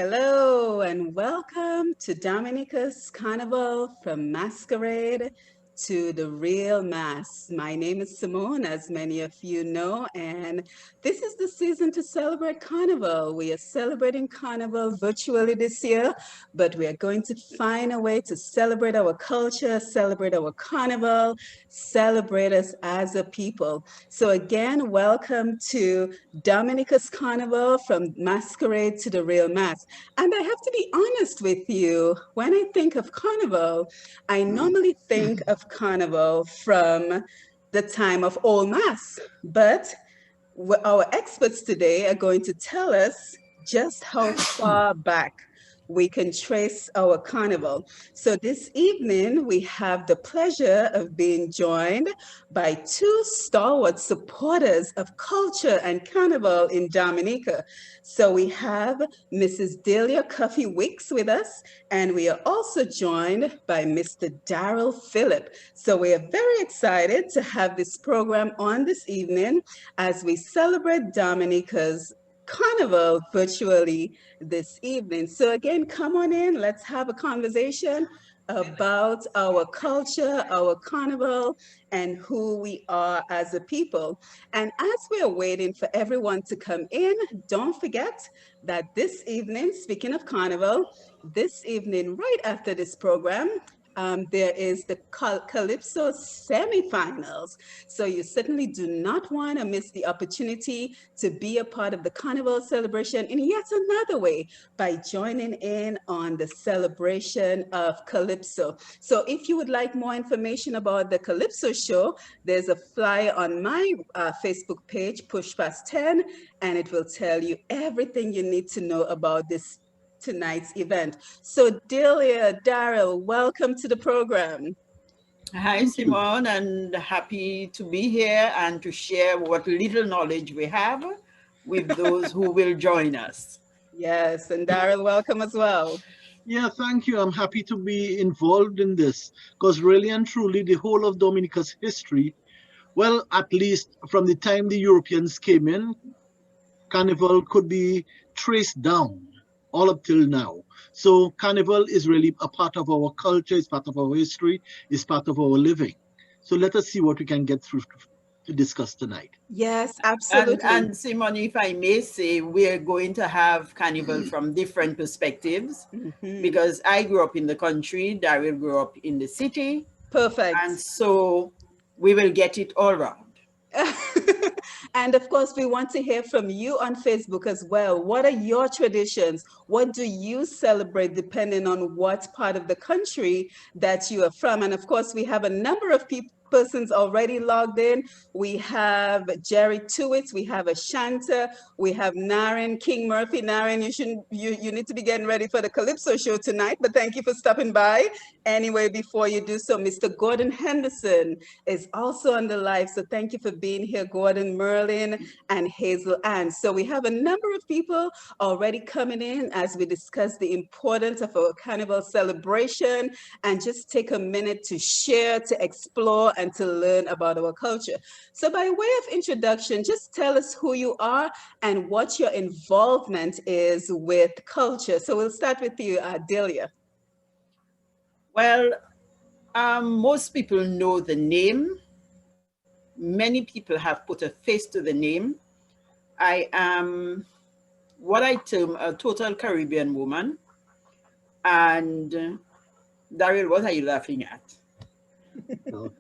Hello and welcome to Dominica's Carnival from Masquerade to the Real Mass. My name is Simone, as many of you know, and this is the season to celebrate Carnival. We are celebrating Carnival virtually this year, but we are going to find a way to celebrate our culture, celebrate our Carnival, celebrate us as a people. So again, welcome to Dominica's Carnival from Masquerade to the Real Mass. And I have to be honest with you, when I think of Carnival, I normally think of Carnival from the time of Old Mass, but our experts today are going to tell us just how far back we can trace our carnival. So this evening, we have the pleasure of being joined by two stalwart supporters of culture and carnival in Dominica. So we have Mrs. Delia Cuffy Wicks with us, and we are also joined by Mr. Daryl Phillip. So we are very excited to have this program on this evening as we celebrate Dominica's Carnival virtually this evening. So again, come on in, let's have a conversation about our culture, our carnival, and who we are as a people. And as we're waiting for everyone to come in, don't forget that this evening, speaking of carnival, this evening, right after this program, there is the Calypso semifinals. So you certainly do not want to miss the opportunity to be a part of the Carnival celebration in yet another way by joining in on the celebration of Calypso. So if you would like more information about the Calypso show, there's a flyer on my Facebook page, Push Past 10, and it will tell you everything you need to know about this tonight's event. So Delia, Daryl, welcome to the program. Hi, Simone, and happy to be here and to share what little knowledge we have with those who will join us. Yes, and Daryl, welcome as well. Yeah, thank you. I'm happy to be involved in this because really and truly, the whole of Dominica's history, well, at least from the time the Europeans came in, Carnival could be traced down all up till now. So Carnival is really a part of our culture, it's part of our history, it's part of our living. So let us see what we can get through to discuss tonight. Yes, And, absolutely. and Simone, if I may say, we're going to have Carnival from different perspectives Mhm. because I grew up in the country, Daryl grew up in the city, and Perfect. so we will get it all round. And of course, we want to hear from you on Facebook as well. What are your traditions? What do you celebrate depending on what part of the country that you are from? And of course, we have a number of people. Persons already logged in. We have Jerry Tuitz, we have Ashanta, we have Naren King Murphy. Naren, you need to be getting ready for the Calypso show tonight, but thank you for stopping by. Anyway, before you do so, Mr. Gordon Henderson is also on the live. So thank you for being here, Gordon, Merlin, and Hazel Ann. So we have a number of people already coming in as we discuss the importance of our carnival celebration and just take a minute to share, to explore, and to learn about our culture. So by way of introduction, just tell us who you are and what your involvement is with culture. So we'll start with you, Delia. Well, most people know the name. Many people have put a face to the name. I am what I term a total Caribbean woman. And Daryl, what are you laughing at? No.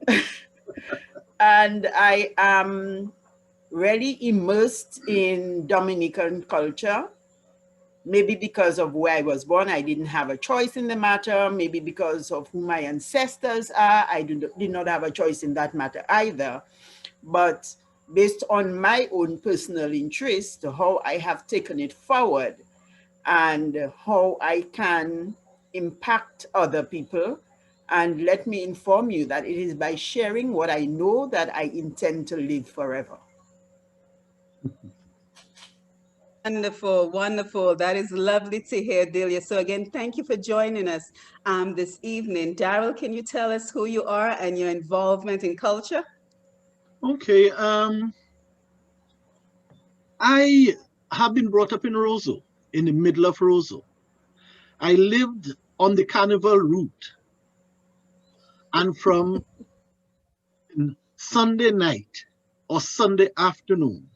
And I am really immersed in Dominican culture. Maybe because of where I was born, I didn't have a choice in the matter. Maybe because of who my ancestors are, I did not have a choice in that matter either. But based on my own personal interest, how I have taken it forward and how I can impact other people. And let me inform you that it is by sharing what I know that I intend to live forever. Wonderful, wonderful. That is lovely to hear, Delia. So again, thank you for joining us this evening. Daryl, can you tell us who you are and your involvement in culture? Okay, I have been brought up in Roseau, in the middle of Roseau. I lived on the Carnival route, and from Sunday night or Sunday afternoon,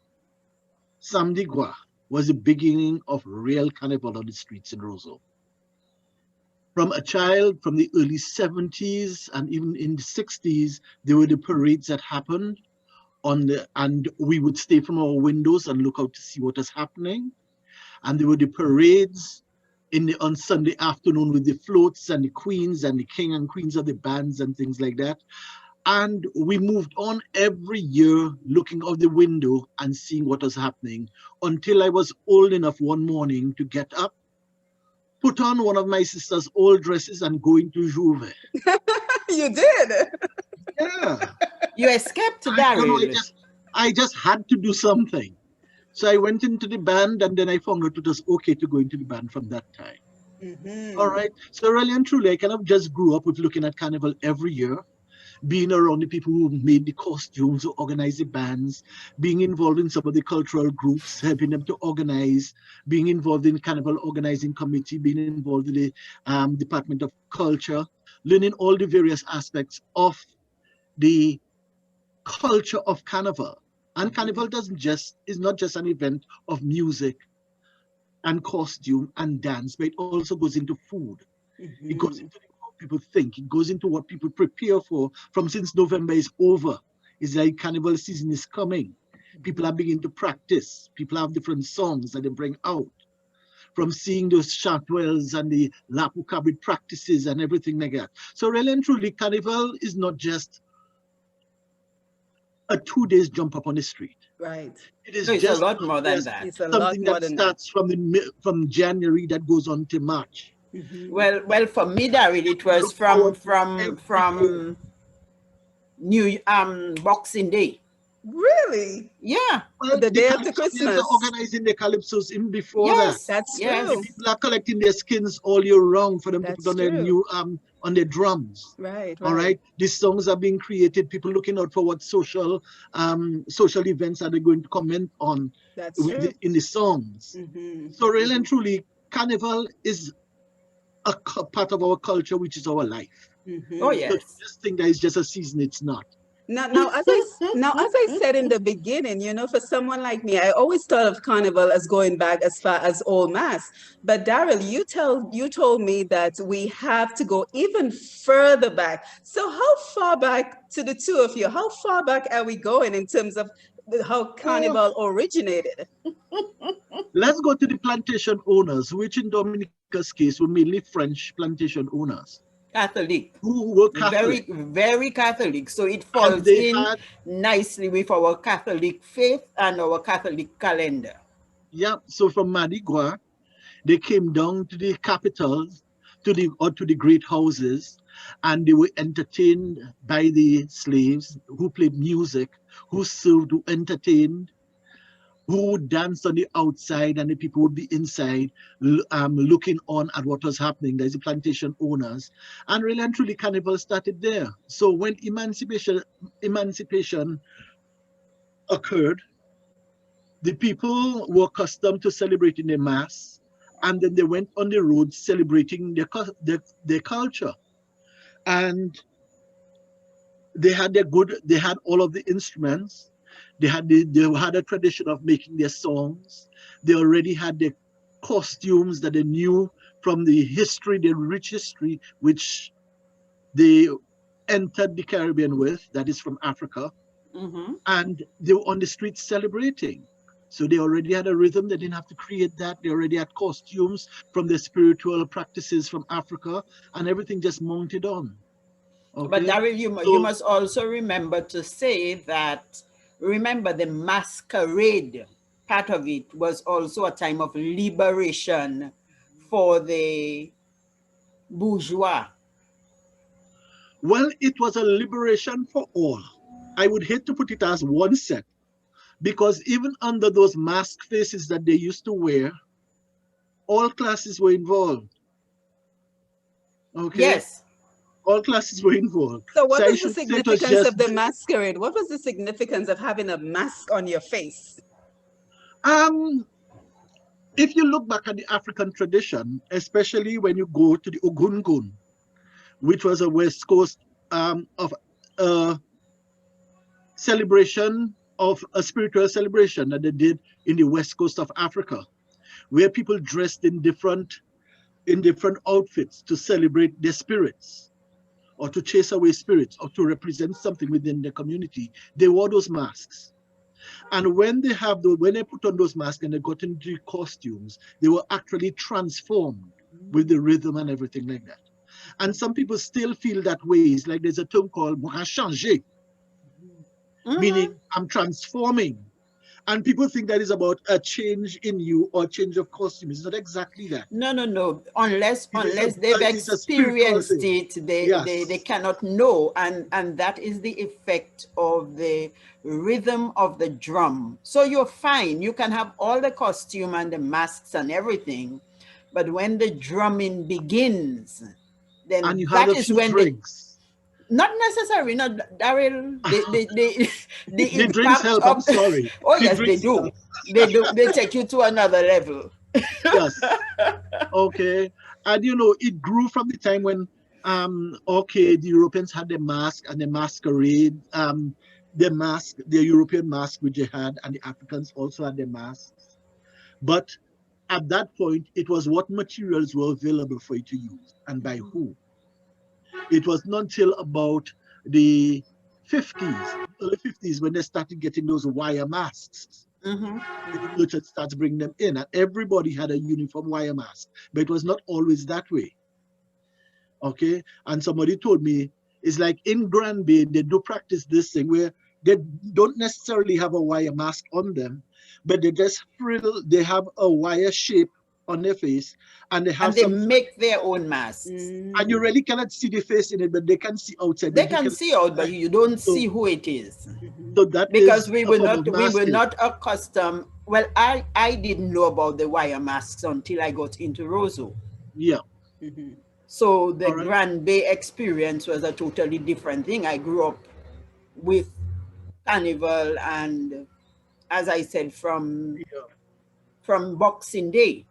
Samedi Gras was the beginning of real carnival on the streets in Roseau. From a child from the early 70s and even in the 60s, there were the parades that happened and we would stay from our windows and look out to see what was happening. And there were the parades on Sunday afternoon with the floats and the queens and the king and queens of the bands and things like that. And we moved on every year looking out the window and seeing what was happening until I was old enough one morning to get up, put on one of my sister's old dresses and go into Jouvet. You did. Yeah. You escaped, I don't know, Daryl. I just had to do something. So I went into the band, and then I found out it was okay to go into the band from that time. All right. So really and truly, I kind of just grew up with looking at Carnival every year, being around the people who made the costumes, who organized the bands, being involved in some of the cultural groups, helping them to organize, being involved in Carnival organizing committee, being involved in the Department of Culture, learning all the various aspects of the culture of Carnival. And Carnival is not just an event of music and costume and dance, but it also goes into food. It goes into how people think. It goes into what people prepare for from since November is over. It's like Carnival season is coming. People are beginning to practice. People have different songs that they bring out. From seeing those Chantwells and the Lapu Cabrit practices and everything like that. So really and truly, Carnival is not just a 2 days jump up on the street. Right. It is So it's a just lot more than that. It's a lot something more that than that. starts from January that goes on to March. Well, for me, Daryl, it was Look forward to every from Boxing Day. Really? Yeah. Well, The day after calypso players Christmas. are organizing the calypsos even before Yes. that. That's Yes. true. People are collecting their skins all year round for them to That's put on their true. new on their drums. Right, All right. right, these songs are being created. People looking out for what social events are they going to comment on That's true. in the songs. So really and truly, Carnival is a part of our culture, which is our life. Oh, So yes. this thing that is just a season, it's not. Now, as I said in the beginning, for someone like me, I always thought of Carnival as going back as far as Old Mass. But Daryl, you told me that we have to go even further back. So how far back, to the two of you, how far back are we going in terms of how Carnival originated? Let's go to the plantation owners, which in Dominica's case were mainly French plantation owners Catholic. who were Catholic. Very, very Catholic. So it And falls they in had, nicely with our Catholic faith and our Catholic calendar. yeah, so from Mardi Gras, they came down to the capitals, to the great houses, and they were entertained by the slaves who played music, who served, who entertained, who would dance on the outside, and the people would be inside looking on at what was happening. There's the plantation owners. And really and truly, Carnival started there. So when emancipation occurred, the people were accustomed to celebrating their mass, and then they went on the road celebrating their culture. And they had all of the instruments. They had a tradition of making their songs. They already had their costumes that they knew from the rich history, which they entered the Caribbean with, that is from Africa. And they were on the streets celebrating. So they already had a rhythm. They didn't have to create that. They already had costumes from their spiritual practices from Africa, and everything just mounted on. Okay? But Daryl, you must also remember to say that, remember the masquerade part of it was also a time of liberation for the bourgeois. Well, it was a liberation for all. I would hate to put it as one set, because even under those mask faces that they used to wear, all classes were involved. Okay? Yes. All classes were involved. So what was I the should say it was significance just of the masquerade? What was the significance of having a mask on your face? If you look back at the African tradition, especially when you go to the Ogungun, which was a West Coast of celebration of a spiritual celebration that they did in the West Coast of Africa, where people dressed in different outfits to celebrate their spirits or to chase away spirits or to represent something within the community. They wore those masks. And when they put on those masks and they got into costumes, they were actually transformed with the rhythm and everything like that. And some people still feel that way. It's like there's a term called "moi changer," Mhm. meaning I'm transforming. And people think that is about a change in you or change of costume. It's not exactly that. No, no, no. Unless they've It is a spiritual experienced thing. it, they Yes. cannot know. And that is the effect of the rhythm of the drum. So you're fine. You can have all the costume and the masks and everything. But when the drumming begins, And then you have that a is few when the drinks. not necessary, not Daryl, the The drinks impact help. I'm of sorry. oh The yes, they drinks do. help. They take you to another level. Yes. Okay. And it grew from the time when okay, the Europeans had the mask and the masquerade, the European mask which they had, and the Africans also had their masks. But at that point, it was what materials were available for you to use and by who. It was not until about the 50s, early 50s, when they started getting those wire masks. Hmm. The merchant starts bringing them in, and everybody had a uniform wire mask, but it was not always that way. Okay, and somebody told me it's like in Grand Bay they do practice this thing where they don't necessarily have a wire mask on them, but they just frill. They have a wire shape on their face, and they have And they some, make their own masks. and you Mm. really cannot see the face in it, but they can see outside, They but you can can see out, but inside. you don't So, see who it is. Mhm. so that Because is a form of we were masking. not accustomed. Well, I didn't know about the wire masks until I got into Roseau. Yeah. Mhm. So the All right. Grand Bay experience was a totally different thing. I grew up with Carnival and, as I said, Yeah. from Boxing Day,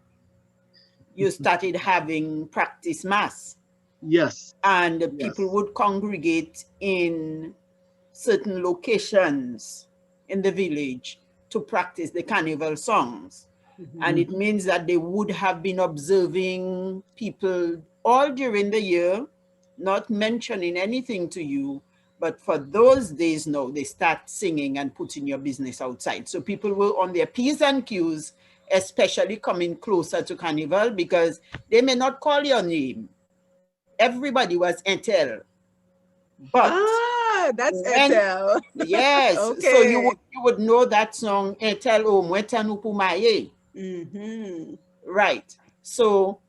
you started having practice mass, Yes. and people Yes. would congregate in certain locations in the village to practice the carnival songs. And Mhm. it Hmm. means that they would have been observing people all during the year, not mentioning anything to you. But for those days now, they start singing and putting your business outside. So people were on their P's and Q's, especially coming closer to Carnival, because they may not call your name. Everybody was Intel. But Ah, that's when Etel. yes, so Okay. you would know that song Etel O Mwetanu Pumaye. Mm-hmm. Right. So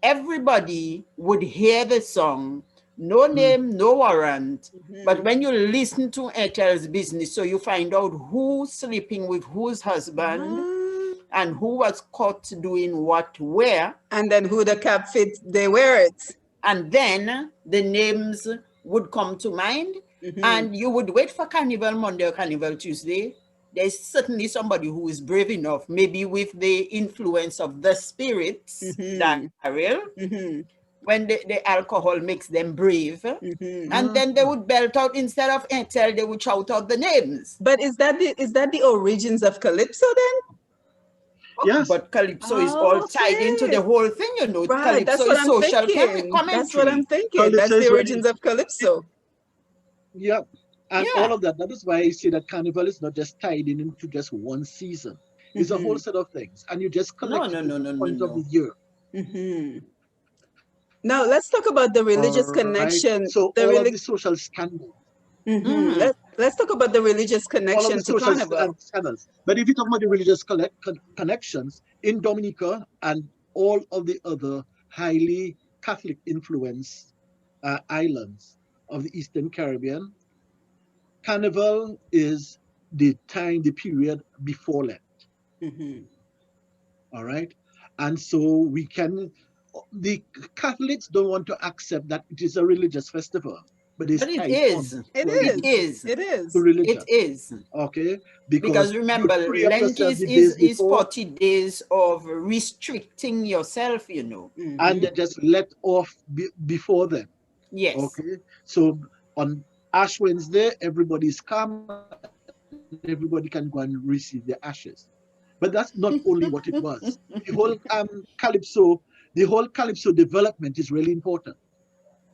everybody would hear the song, no name, no warrant. But Mm-hmm. when you listen to Etel's business, so you find out who's sleeping with whose husband Ah. and who was caught doing what where, And then who the cap fit, they wear it. and then the names would come to mind, Mm-hmm. and you would wait for Carnival Monday or Carnival Tuesday. There's certainly somebody who is brave enough, maybe with the influence of the spirits that Mm-hmm. are real, Mm-hmm. when the alcohol makes them brave, Mm-hmm. and then they would belt out, instead of Intel, they would shout out the names. But is that the origins of Calypso then? Yes. But Calypso is all tied into Okay. the whole thing, you know. Right. That's Calypso what is I'm social thinking. That's what I'm commentary. thinking. That's Calypso the is when origins of it, Calypso. yeah, and all Yeah. of that. That is why I say that carnival is not just tied in into just one season. It's a whole Mm-hmm. set of things, and you just No, collect no, it at no, no, a no, point of the no. year. Mm-hmm. Now let's talk about the All religious right. So connection. all of The the really. social scandals, Mm-hmm. Mm-hmm. Let's talk about the religious all of the connection to social Carnival. scandals. But if you talk about the religious connections in Dominica and all of the other highly Catholic influenced islands of the Eastern Caribbean, Carnival is the period before Lent. Mm-hmm. All right. And so the Catholics don't want to accept that it is a religious festival. but it's But it tied on is. It to a It is. religion. is. It To is. religion. It is. Okay, because Because you remember, free up Lent yourself is, the is, days is before, 40 days of restricting yourself, you know. and Mm-hmm. they just let off before then. Yes. Okay, so on Ash Wednesday, everybody's calm and everybody can go and receive their ashes. But that's not only what it was. The whole the whole calypso development is really important.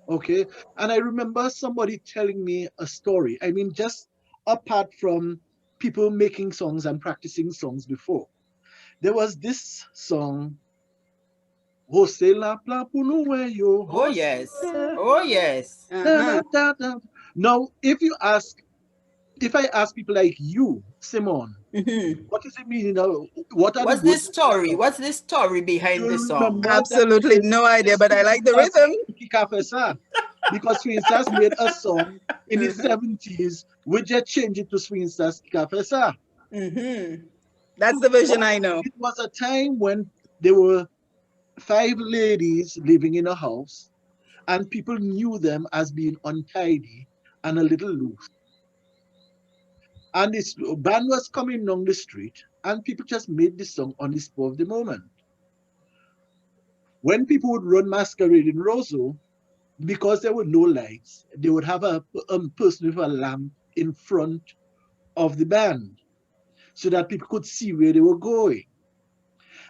Okay, and I remember somebody telling me a story. I mean, just apart from people making songs and practicing songs before, there was this song, Jose la Plapunuwe yo, Oh, Jose. yes. Oh, yes. Da, da, Uh-huh. da, da. Now, if I ask people like you, Simon, Mm-hmm. what does it mean? You know, what are the What's words this of this story? song? What's this story behind the You song? remember that Absolutely the no idea, but I like the Swing rhythm. Kikafesa, because Swing Stars made a song in the Uh-huh. 70s, we just changed it to Swing Stars Kikafesa. Mm-hmm. That's the version But I know. it was a time when there were five ladies living in a house, and people knew them as being untidy and a little loose. And this band was coming down the street, and people just made this song on the spur of the moment. When people would run Masquerade in Roseau, because there were no lights, they would have a person with a lamp in front of the band so that people could see where they were going.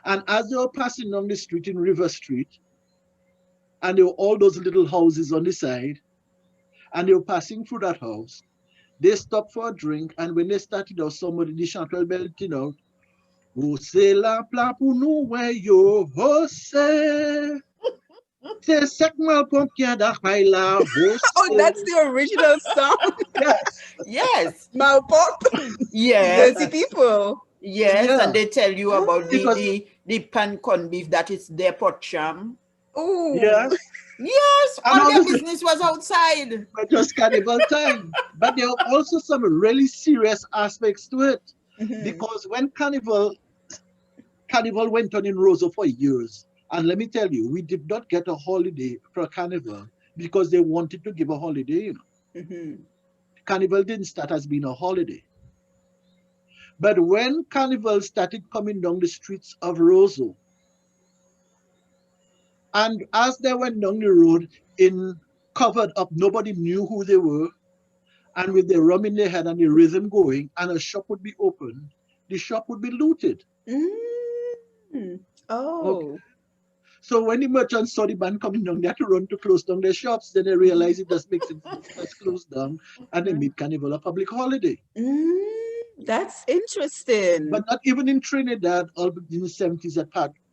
And as they were passing down the street in River Street, and there were all those little houses on the side, and they were passing through that house, they stopped for a drink, and when they started out, somebody the chantel belting out, Jose la plapunu we yo Jose. Se sekmal pomkia da baila Oh, Jose. that's the original song. Yes, Yes. Malpop. Dirty Yes. yes, people. Yes. yeah. And they tell you about It the Ah. was, the the pan con beef that is their pot cham. Ooh. yes. Yes. And All their obviously, business was outside. it was carnival time. But there are also some really serious aspects to it. Mm-hmm. Because when carnival went on in Roseau for years, and let me tell you, we did not get a holiday for carnival because they wanted to give a holiday. You know. Mm-hmm. Carnival didn't start as being a holiday. But when carnival started coming down the streets of Roseau, and as they went down the road in covered up, nobody knew who they were, and with the rum in their head and the rhythm going, and a shop would be opened, the shop would be looted. Mm. Okay. Oh. So when the merchants saw the band coming down, they had to run to close down their shops. Then they realized it doesn't make sense. Let's close down, and they made Carnival a public holiday. That's interesting. But not even in Trinidad, or in the 70s,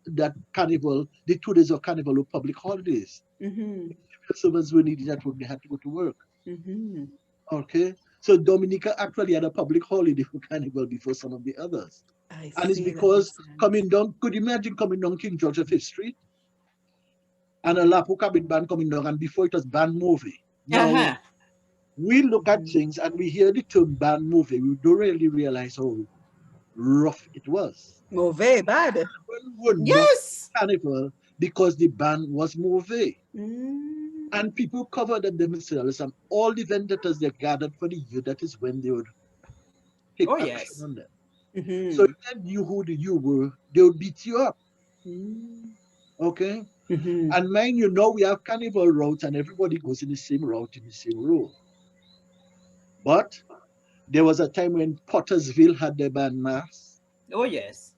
that Carnival, the 2 days of Carnival were public holidays. Mm-hmm. Servants were needed at work; they had to go to work. Mm-hmm. Okay, so Dominica actually had a public holiday for Carnival before some of the others. I And it's see. That because makes sense. coming down, could you imagine coming down King George V Street and a Lapu Cabin band coming down, and before it was band movie. Now, Uh-huh. we look at Mm-hmm. things and we hear the term band movie, we don't really realize how rough it was. Mauvais, bad. People were not Yes. carnival because the band was movie. Mm. And people covered up themselves, and all the vendors they gathered for the year, that is when they would take Oh, action yes. on them. So if Mm-hmm. they knew who you were, they would beat you up. Mm. Okay? Mm-hmm. And mind you, know we have carnival routes and everybody goes in the same route, in the same rule. But there was a time when Pottersville had their band mass, Oh, yes.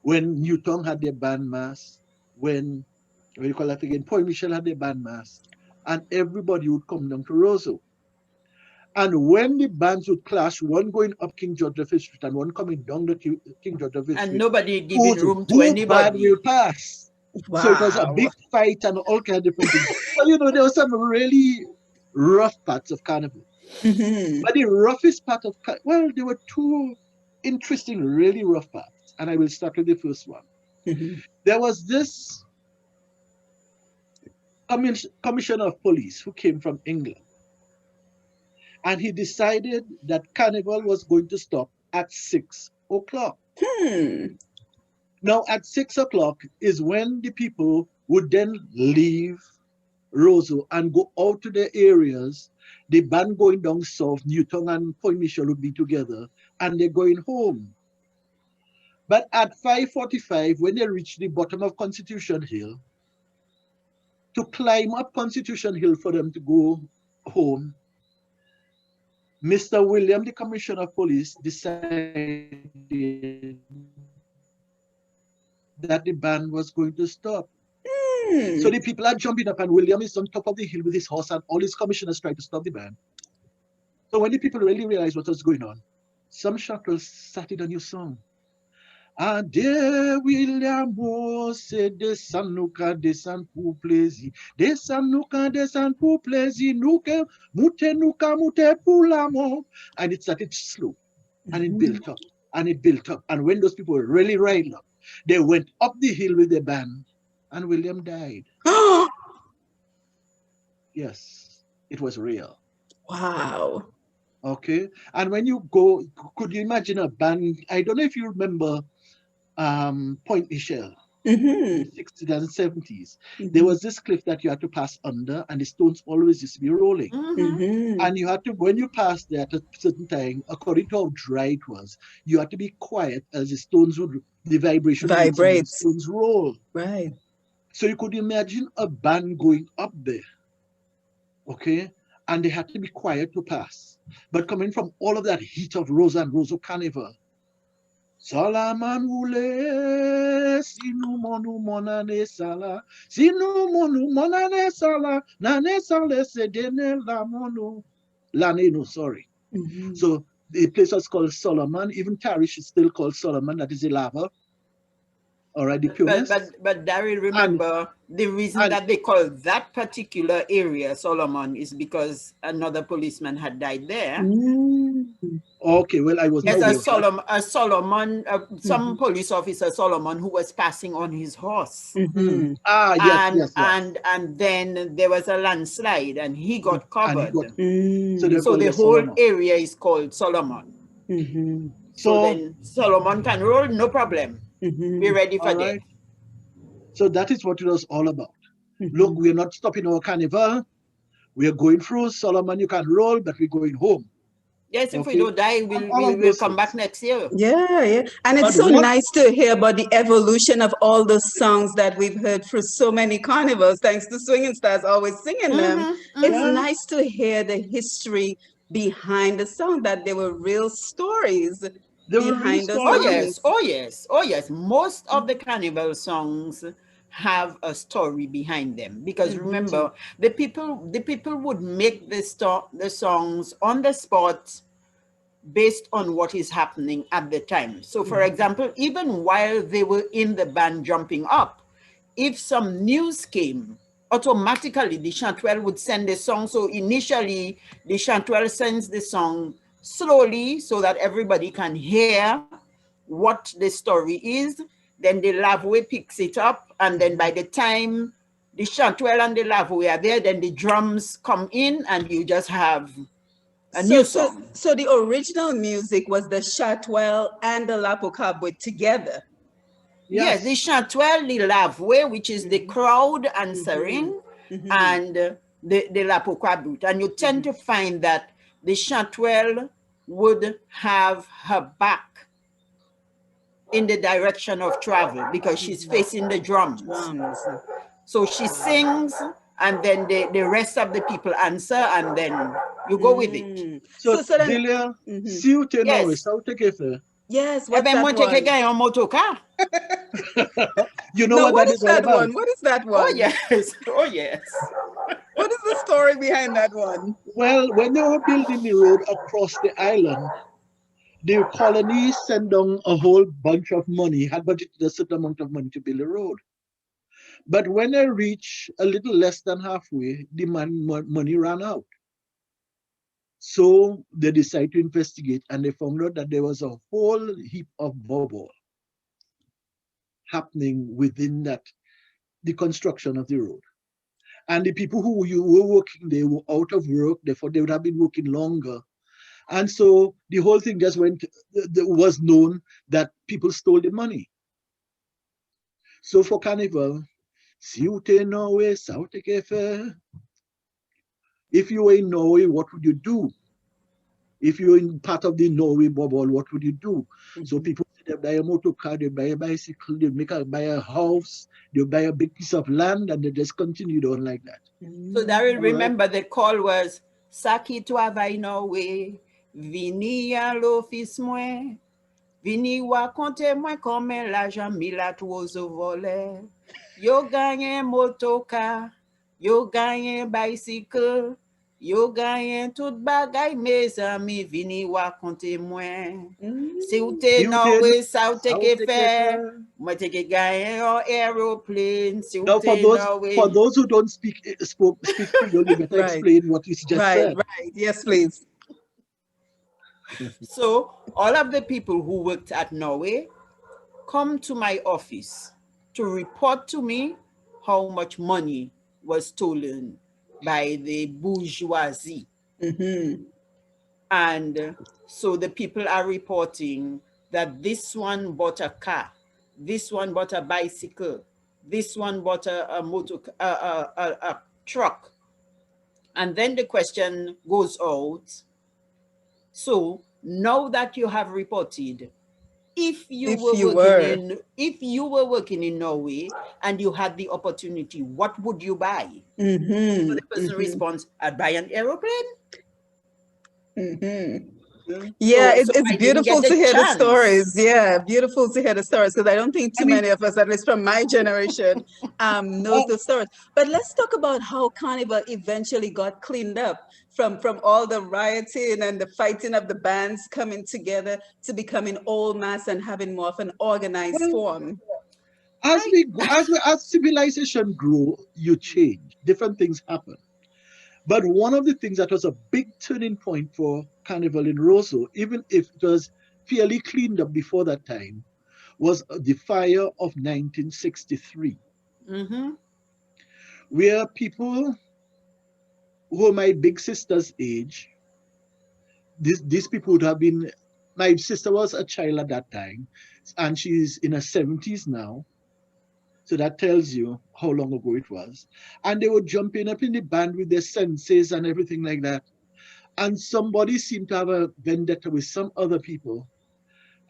when Newton had their band mass, when, what do you call that again, Point Michel had their band mass, and everybody would come down to Roseau. And when the bands would clash, one going up King George V Street and one coming down the King George V And Street, nobody giving room to who bad will anybody. pass. So it was a Wow. big fight and all kind of different things. So, there were some really rough parts of Carnival. Mm-hmm. But the roughest part of, well, there were two interesting, really rough parts. And I will start with the first one. Mm-hmm. There was this commissioner of police who came from England. And he decided that Carnival was going to stop at 6 o'clock. Hmm. Now, at 6 o'clock is when the people would then leave Roseau, and go out to the areas. The band going down south, Newton and Point Michel would be together, and they're going home. But at 5:45, when they reach the bottom of Constitution Hill, to climb up Constitution Hill for them to go home, Mr. William, the Commissioner of Police, decided that the band was going to stop. So the people are jumping up, and William is on top of the hill with his horse, and all his commissioners try to stop the band. So when the people really realized what was going on, some shacklers started a new song. And dear William said, descend pour plaisir, descend pour plaisir, mute pour l'amour. And it started slow, and it built up, and it built up. And when those people were really riding up, they went up the hill with the band, and William died. Yes, it was real. Wow. Okay. And when you go, could you imagine a band? I don't know if you remember Point Michel, in the 60s and 70s. There was this cliff that you had to pass under, and the stones always used to be rolling. And you had to, when you passed there at a certain time, according to how dry it was, you had to be quiet as the stones would, the vibration would make some of the stones roll. Right. So you could imagine a band going up there, okay, and they had to be quiet to pass. But coming from all of that heat of Roseau Carnival, Salaman wule sinu monu monane sala sinu monu monane sala nane sala sedene la monu lane no sorry. So the place was called Solomon. Even Tarish is still called Solomon. That is the lava. All right, the pureness. But Daryl, remember, the reason that they call that particular area Solomon is because another policeman had died there. Okay, well, I was not aware. Some police officer, Solomon, who was passing on his horse. Yes. And then there was a landslide, and he got covered. So the whole Solomon area is called Solomon. So then Solomon can roll, no problem. Be ready for that. So that is what it was all about. Look, we're not stopping our carnival. We are going through Solomon. You can roll, but we're going home. Yes, if we don't die, we'll come back next year. Yeah. And it's so nice to hear about the evolution of all those songs that we've heard through so many carnivals, thanks to Swinging Stars always singing them. It's nice to hear the history behind the song, that there were real stories behind the songs. Oh yes. Most of the carnival songs have a story behind them, because remember, the people would make the songs on the spot based on what is happening at the time. So for example, even while they were in the band jumping up, if some news came, automatically the chanterelle would send the song. So initially the chanterelle sends the song slowly so that everybody can hear what the story is. Then the lavoué picks it up, and then by the time the chanterelle and the lavoué are there, then the drums come in, and you just have a new song. So the original music was the chanterelle and the lapocabwe together. Yes, the chanterelle, the lavoué, which is the crowd answering, and the lapocabwe. And you tend to find that the chanterelle would have her back in the direction of travel because she's facing the drums. So she sings, and then the rest of the people answer, and then you go with it. So Delia, si ou te nou, sa ou te ke fe? Yes, what's that one? You know what that is all about? What is that one? Oh yes. What is the story behind that one? Well, when they were building the road across the island, the colony sent down a whole bunch of money, had budgeted a certain amount of money to build a road. But when they reached a little less than halfway, the money ran out. So they decided to investigate, and they found out that there was a whole heap of bubble happening within the construction of the road. And the people who were working there were out of work, therefore they would have been working longer. And so the whole thing just was known that people stole the money. So for Carnival, Si ou te Norway, sa ou te ke fe. If you were in Norway, what would you do? If you're in part of the Norway bubble, what would you do? So Mhm. people they buy a motor car, they buy a bicycle, they buy a house, they buy a big piece of land, and they just continue on like that. So Daryl, All right. remember the call was Saki to Norway, Vini à l'office mwen, Vini raconte mwen comment l'argent mila trozo volé. Yo gagné motoka, yo gagné bicycle, yo gagné tout bagay mes amis, Vini raconte mwen. Si ou te Si ou te Norway, sa ou te sa ou ke te ke fe. fe, mwen te ke gagné yon aeroplane, si ou Now, te for Norway. those who don't speak Creole, you better Right, explain what you just right, said. right. Yes, please. So all of the people who worked at Norway come to my office to report to me how much money was stolen by the bourgeoisie. Mm-hmm. And so the people are reporting that this one bought a car, this one bought a bicycle, this one bought a motor, a truck. And then the question goes out. So now that you have reported, If you were. if you were working in Norway and you had the opportunity, what would you buy? So Mm-hmm. the person Mm-hmm. responds, I'd buy an aeroplane. Mm-hmm. Mm. Yeah, So it's I didn't beautiful get to the hear the stories. chance. Yeah, beautiful to hear the stories because I don't think I too mean, many of us, at least from my generation, knows oh, the stories. But let's talk about how Carnival eventually got cleaned up from all the rioting and the fighting of the bands coming together to becoming old mass and having more of an organized well, form. as I as civilization grow, you change. Different things happen. But one of the things that was a big turning point for Carnival in Roseau, even if it was fairly cleaned up before that time, was the fire of 1963, mm-hmm, where people who were my big sister's age, these people would have been, my sister was a child at that time, and she's in her 70s now. So that tells you how long ago it was. And they were jumping up in the band with their senses and everything like that. And somebody seemed to have a vendetta with some other people.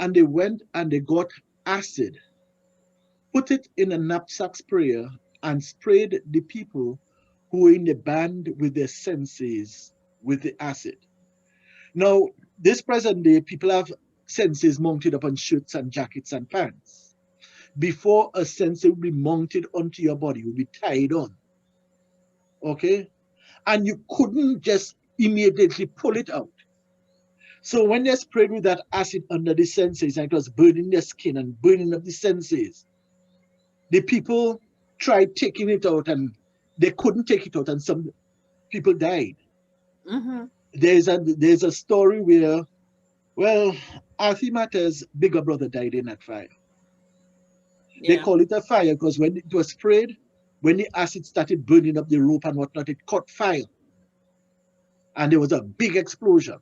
And they went and they got acid, put it in a knapsack sprayer, and sprayed the people who were in the band with their senses with the acid. Now, this present day, people have senses mounted up on shirts and jackets and pants. Before a sensor will be mounted onto your body, will be tied on. Okay? And you couldn't just immediately pull it out. So when they sprayed with that acid under the senses, and it was burning their skin and burning up the senses, the people tried taking it out and they couldn't take it out, and some people died. mm-hmm, There's a story where, well, Arthur bigger brother died in that fire. They yeah. call it a fire because when it was sprayed, when the acid started burning up the rope and whatnot, it caught fire and there was a big explosion.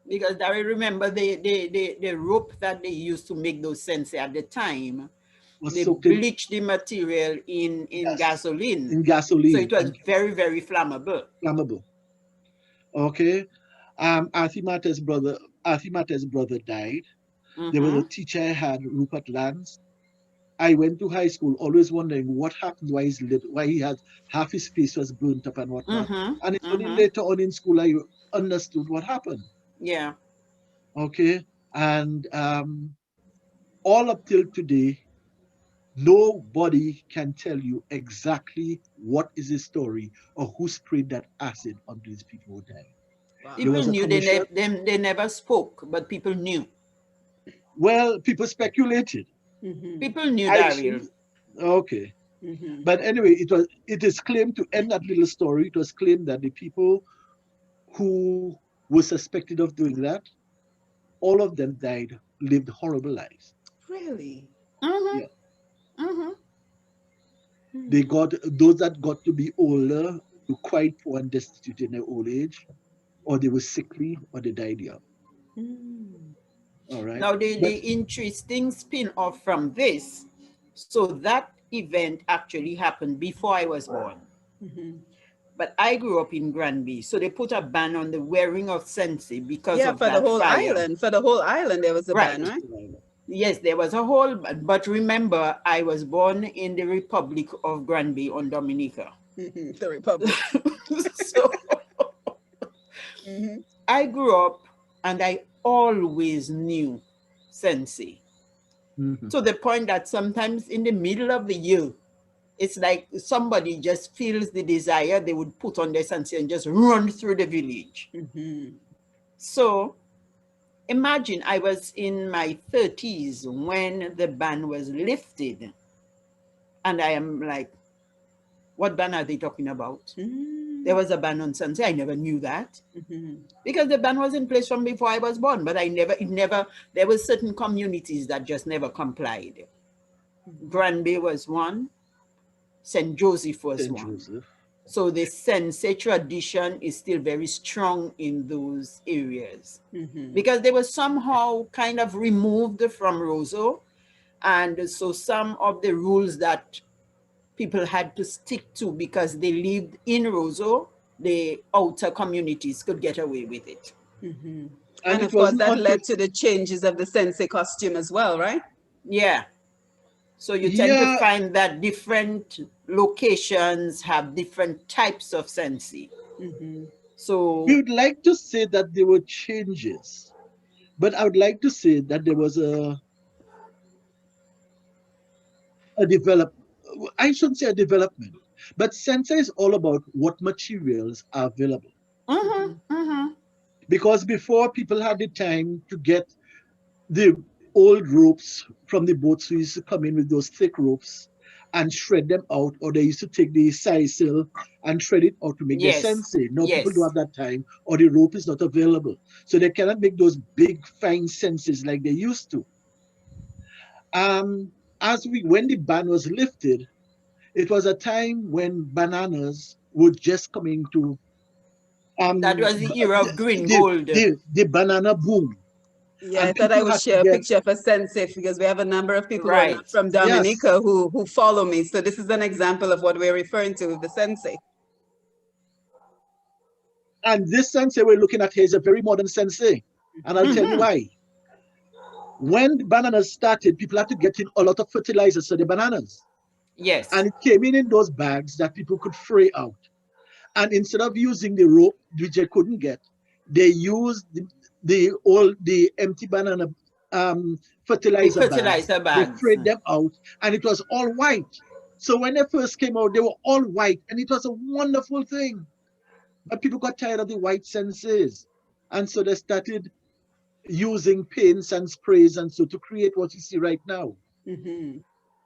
Because I remember the rope that they used to make those sensei at the time, It was they soaked in bleached the material in gas, gasoline. in So it gasoline was and very, very flammable. flammable. Okay. Arthur brother died. There was Mm-hmm. a teacher I had, Rupert Lance. I went to high school always wondering what happened, why he had half his face was burnt up and whatnot. Mm-hmm. And it's only Mm-hmm. later on in school I understood what happened. Yeah. Okay. And all up till today, nobody can tell you exactly what is the story or who sprayed that acid onto these people who died. There People Wow. was a knew commission. they never spoke, but people knew. Well, people speculated. Mm-hmm. People knew I Daryl. okay. Mm-hmm. But anyway, it is claimed, to end that little story, it was claimed that the people who were suspected of doing that, all of them died, lived horrible lives. Really? Mm-hmm. Yeah. Mm-hmm. They Hmm. got those that got to be older were quite poor and destitute in their old age, or they were sickly, or they died young. Hmm. All right. Now But the interesting spin off from this, so that event actually happened before I was born. Mm-hmm. But I grew up in Granby, so they put a ban on the wearing of sensi because Yeah, of for the that whole fire. island. For the whole island, there was a ban, Right. right? Yes, there was a whole, but remember, I was born in the Republic of Granby on Dominica. Mm-hmm. The Republic. So Mm-hmm. I grew up and I always knew Sensi, Mhm. to the point that sometimes in the middle of the year, it's like somebody just feels the desire, they would put on their Sensi and just run through the village. Mm-hmm. So imagine I was in my 30s when the ban was lifted. And I am like, what ban are they talking about? There was a ban on Sunset. I never knew that Mm-hmm. because the ban was in place from before I was born. But there were certain communities that just never complied. Mm-hmm. Granby was one, St. Joseph was Saint one. Joseph. So the Sense tradition is still very strong in those areas Mm-hmm. because they were somehow kind of removed from Roseau. And so some of the rules that people had to stick to because they lived in Roseau, the outer communities could get away with it. Mm-hmm. And And it of course, wasn't that until led to the changes of the sensei costume as well, right? Yeah. So you tend to yeah, find that different locations have different types of sensi. Mm-hmm. we So would like to say that there were changes, but I would like to say that there was a develop. I shouldn't say a development, but Sensa is all about what materials are available. mm-hmm, Mm-hmm. mm-hmm. Because before people had the time to get the old ropes from the boats, who used to come in with those thick ropes and shred them out, or they used to take the sisal and shred it out to make their Yes, sensei. Now people don't yes, have that time, or the rope is not available, so they cannot make those big fine senses like they used to. Um, as we when the ban was lifted, it was a time when bananas were just coming to that was the era of green the, gold. the banana boom, Yeah, I and thought I people would had to share a get picture of a sensei because we have a number of people who are not Right. from yes. Dominica who follow me. So this is an example of what we're referring to with the sensei. And this sensei we're looking at here is a very modern sensei. And I'll tell you Mm-hmm. why. When the bananas started, people had to get in a lot of fertilizers for the bananas. Yes. And it came in those bags that people could fray out. And instead of using the rope, which they couldn't get, they used the empty banana The fertilizer bags. fertilizer They bags. frayed them out, and it was all white. So when they first came out, they were all white, and it was a wonderful thing. But people got tired of the white senses. And so they started using paints and sprays and so to create what you see right now. Mm-hmm.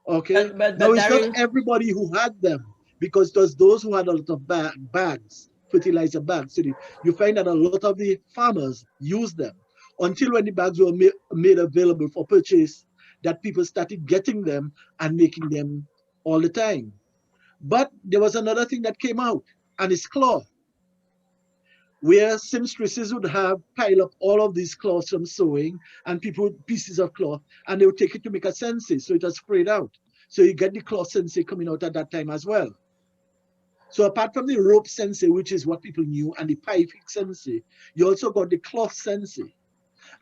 Okay. But Now it's not Daryl, everybody who had them because it was those who had a lot of bags, fertilizer bags. So you find that a lot of the farmers use them until when the bags were made available for purchase, that people started getting them and making them all the time. But there was another thing that came out, and it's cloth, where seamstresses would have pile up all of these cloths from sewing and people with pieces of cloth and they would take it to make a sensei, so it was sprayed out, so you get the cloth sensei coming out at that time as well. So apart from the rope sensei, which is what people knew, and the piping sensei, you also got the cloth sensei,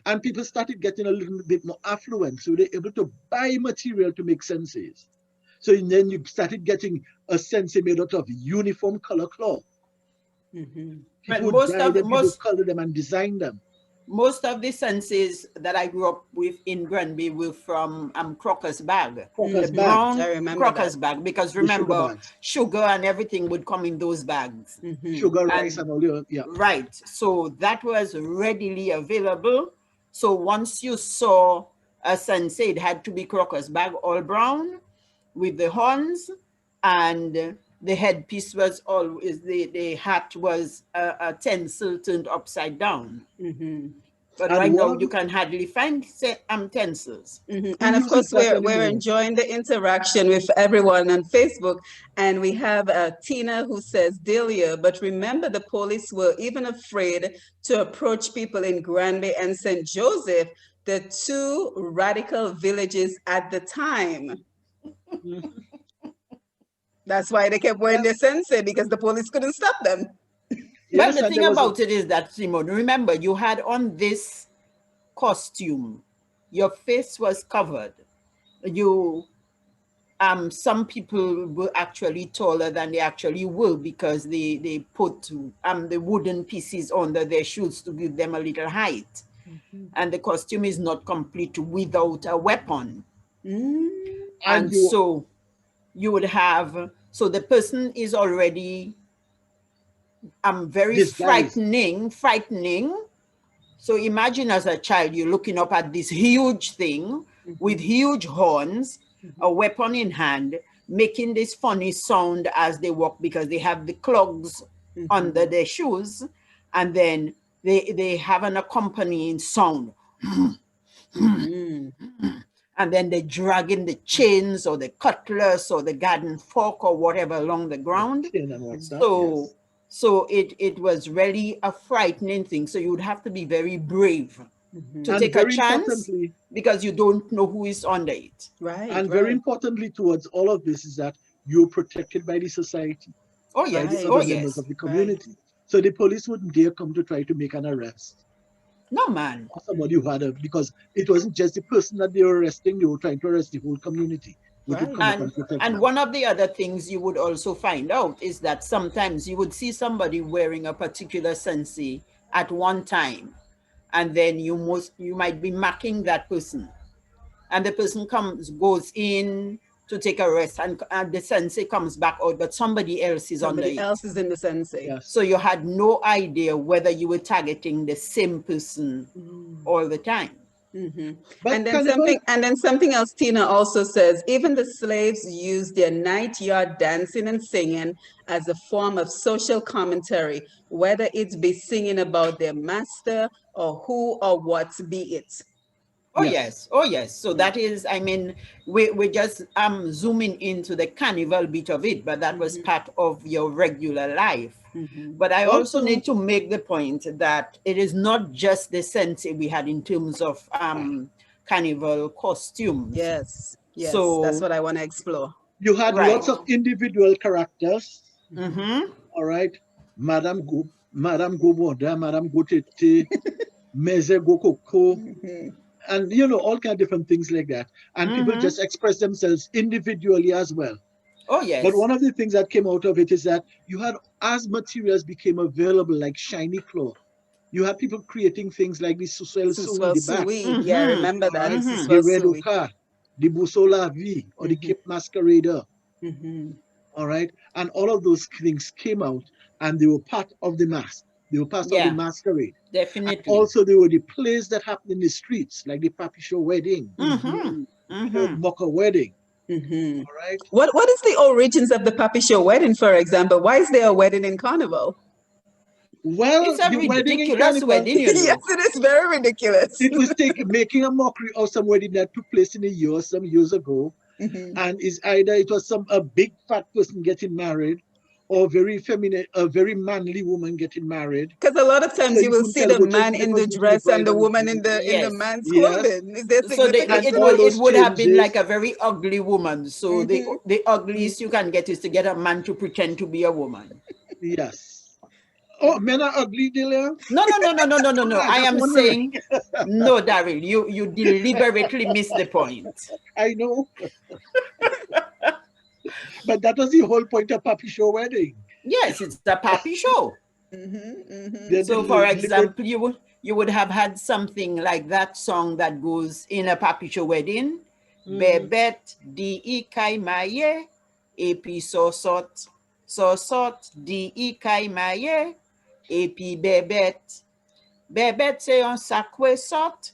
and people started getting a little bit more affluent, so they're able to buy material to make senseis. So then you started getting a sensei made out of uniform color cloth. Mm-hmm. but People would dye them, people would color them and design them. most of the senses that I grew up with in Granby were from Crocker's bag, the Crocker's Mm-hmm. I bags, brown remember that. Crocker's bag, because the sugar remember, bags, sugar and everything would come in those bags. Mm-hmm. sugar, rice, And and all the yeah. right, so that was readily available. So once you saw a sensei, it had to be Crocker's bag, all brown, with the horns, and the headpiece was always the hat was a tinsel turned upside down. Mm-hmm. But And right one now of you the, can hardly find utensils. Mm-hmm. who And of uses course, that we're anymore? enjoying the interaction with everyone on Facebook. And we have Tina who says, Delia, but remember the police were even afraid to approach people in Granby and St. Joseph, the two radical villages at the time. Mhm. That's why they kept wearing their sensei, because the police couldn't stop them. Well, Yes, the and thing there was a, about it is that, Simone, remember, you had on this costume, your face was covered. You some people were actually taller than they actually were because they put the wooden pieces under their shoes to give them a little height. And the costume is not complete without a weapon. Mm. and And you so you would have, so the person is already very disguised. frightening. So imagine as a child, you're looking up at this huge thing with huge horns, a weapon in hand, making this funny sound as they walk because they have the clogs under their shoes, and then they have an accompanying sound. And then they're dragging the chains or the cutlass or the garden fork or whatever along the ground. Tin and what's that? So Yes. so it was really a frightening thing. So you would have to be very brave to And take a very chance importantly, because you don't know who is under it. Right, and very right, importantly towards all of this is that you're protected by the society, Oh by the yes, right, oh other members yes. of the right. community. So the police wouldn't dare come to try to make an arrest No man. of somebody who had a, because it wasn't just the person that they were arresting, they were trying to arrest the whole community, which would Right. come up and protect And them. one of the other things you would also find out is that sometimes you would see somebody wearing a particular sensei at one time, and then you might be marking that person, and the person goes in to take a rest, and the sensei comes back out, but somebody else is under Somebody it. else is in the sensei. Yes. So you had no idea whether you were targeting the same person all the time. But And then something else Tina also says, even the slaves used their night yard dancing and singing as a form of social commentary, whether it be singing about their master or who or what be it. Oh yes, yes, oh yes. So that is, I mean, we're just zooming into the carnival bit of it, but that was part of your regular life. But I also also need to make the point that it is not just the sensei we had in terms of carnival costumes. Yes, yes, that's So what I want to explore. you had right. lots of individual characters. Mm-hmm. All right, Madame Go Boda, Madame Go Tete, Meze Go Coco, and all kind of different things like that. And people Mm-hmm. just express themselves individually as well. Oh But yes. one of the things that came out of it is that you had, as materials became available, like shiny cloth, you had people creating things like the Susel Sui, Suswell the bat, Sui. Yeah, I Mm-hmm. remember all that. right, Mm-hmm. the Suswell Red Sui. Oka, the Busola V, or the Cape Masquerader, all right, and all of those things came out, and they were part of the mask. They were part of the Yeah, masquerade. And definitely. also, there were the plays that happened in the streets, like the Papi Show wedding, Mm-hmm. Mm-hmm. Mocha wedding, all right? What is the origins of the Papi Show wedding, for example? Why is there a wedding in Carnival? It's Well, a the wedding in ridiculous Carnival, wedding, you Yes, know. it is very ridiculous. it was making a mockery of some wedding that took place in a year, some years ago, and is either it was a big fat person getting married, or very feminine, a very manly woman getting married. Because a lot of So times you you will couldn't see tell the which is man the in difference the between the dress and bride the and the woman groom. in the Yes. man's Yes, clothing. Is there So significance and to all it this? those would have been like changes. a very ugly woman. So the ugliest you can get is to get a man to pretend to be a woman. Yes. Oh, men are ugly, Delia. No, no, no, no, no, no, no, no. I I just am wondering. saying, no, Daryl, you deliberately missed the point. I know, but that was the whole point of Papi Show wedding. Yes, it's a pappy show. The So, for deliberate. example, you would have had something like that song that goes in a pappy show wedding. Bebet di ikai maye, epi sosot di ikai maye, epi bebet. Bebet se yon sakwe sot